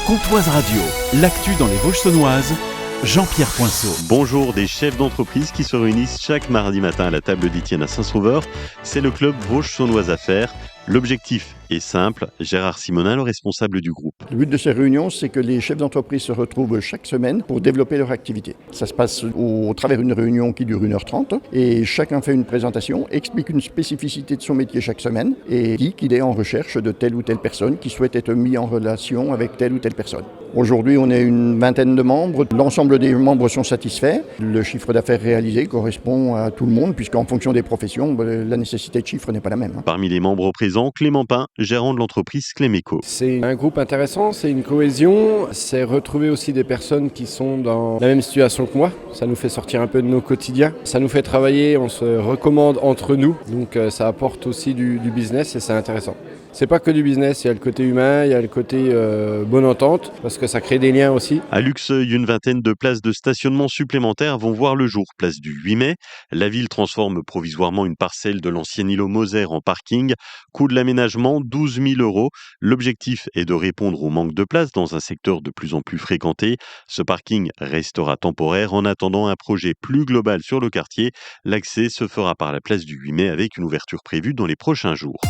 Comtoise Radio, l'actu dans les Vosges saunoises, Jean-Pierre Poinceau. Bonjour, des chefs d'entreprise qui se réunissent chaque mardi matin à la table d'Étienne à Saint-Sauveur. C'est le club Vosges saunoise Affaires. L'objectif est simple, Gérard Simonin, le responsable du groupe. Le but de ces réunions, c'est que les chefs d'entreprise se retrouvent chaque semaine pour développer leur activité. Ça se passe au travers d'une réunion qui dure 1h30 et chacun fait une présentation, explique une spécificité de son métier chaque semaine et dit qu'il est en recherche de telle ou telle personne qui souhaite être mis en relation avec telle ou telle personne. Aujourd'hui, on est une vingtaine de membres. L'ensemble des membres sont satisfaits. Le chiffre d'affaires réalisé correspond à tout le monde puisqu'en fonction des professions, la nécessité de chiffre n'est pas la même. Parmi les membres présents, Clément Pain, gérant de l'entreprise Cléméco. C'est un groupe intéressant, c'est une cohésion, c'est retrouver aussi des personnes qui sont dans la même situation que moi. Ça nous fait sortir un peu de nos quotidiens, ça nous fait travailler, on se recommande entre nous, donc ça apporte aussi du business et c'est intéressant. C'est pas que du business, il y a le côté humain, il y a le côté bonne entente, parce que ça crée des liens aussi. À Luxeuil, une vingtaine de places de stationnement supplémentaires vont voir le jour. Place du 8 mai, la ville transforme provisoirement une parcelle de l'ancien îlot Moser en parking. Coût de l'aménagement, 12 000 €. L'objectif est de répondre au manque de place dans un secteur de plus en plus fréquenté. Ce parking restera temporaire en attendant un projet plus global sur le quartier. L'accès se fera par la place du 8 mai avec une ouverture prévue dans les prochains jours.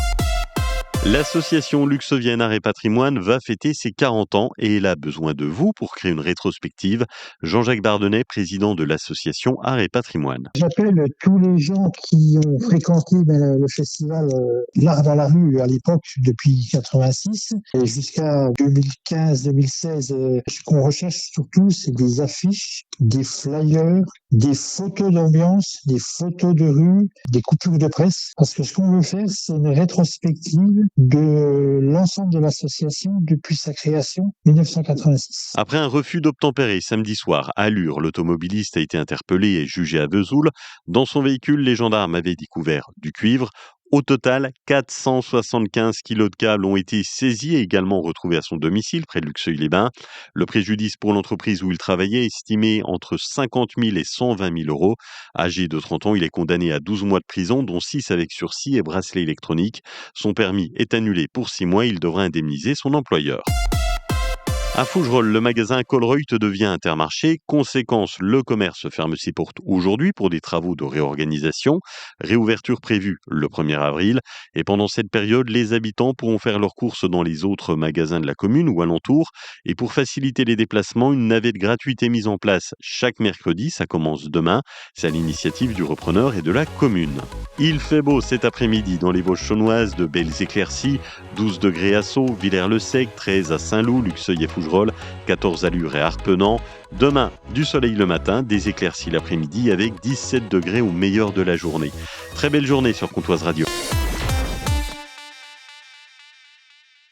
L'association luxeuvienne Art et Patrimoine va fêter ses 40 ans et elle a besoin de vous pour créer une rétrospective. Jean-Jacques Bardenay, président de l'association Art et Patrimoine. J'appelle tous les gens qui ont fréquenté le festival L'Art dans la rue à l'époque depuis 86 et jusqu'à 2015-2016. Ce qu'on recherche surtout, c'est des affiches, des flyers, des photos d'ambiance, des photos de rue, des coupures de presse. Parce que ce qu'on veut faire, c'est une rétrospective de l'ensemble de l'association depuis sa création 1986. Après un refus d'obtempérer samedi soir à Lure, l'automobiliste a été interpellé et jugé à Vesoul. Dans son véhicule, les gendarmes avaient découvert du cuivre. Au total, 475 kilos de câbles ont été saisis et également retrouvés à son domicile près de Luxeuil-les-Bains. Le préjudice pour l'entreprise où il travaillait est estimé entre 50 000 et 120 000 €. Âgé de 30 ans, il est condamné à 12 mois de prison, dont 6 avec sursis et bracelet électronique. Son permis est annulé pour 6 mois. Il devra indemniser son employeur. À Fougerolles, le magasin Colruyt devient Intermarché. Conséquence, le commerce ferme ses portes aujourd'hui pour des travaux de réorganisation. Réouverture prévue le 1er avril. Et pendant cette période, les habitants pourront faire leurs courses dans les autres magasins de la commune ou alentour. Et pour faciliter les déplacements, une navette gratuite est mise en place chaque mercredi. Ça commence demain. C'est à l'initiative du repreneur et de la commune. Il fait beau cet après-midi dans les Vosges saunoises, de belles éclaircies. 12 degrés à Sceaux, Villers-le-Sec, 13 à Saint-Loup, Luxeuil et Fougerolles, 14 à Lure et Arpenant. Demain, du soleil le matin, des éclaircies l'après-midi avec 17 degrés au meilleur de la journée. Très belle journée sur Comtoise Radio.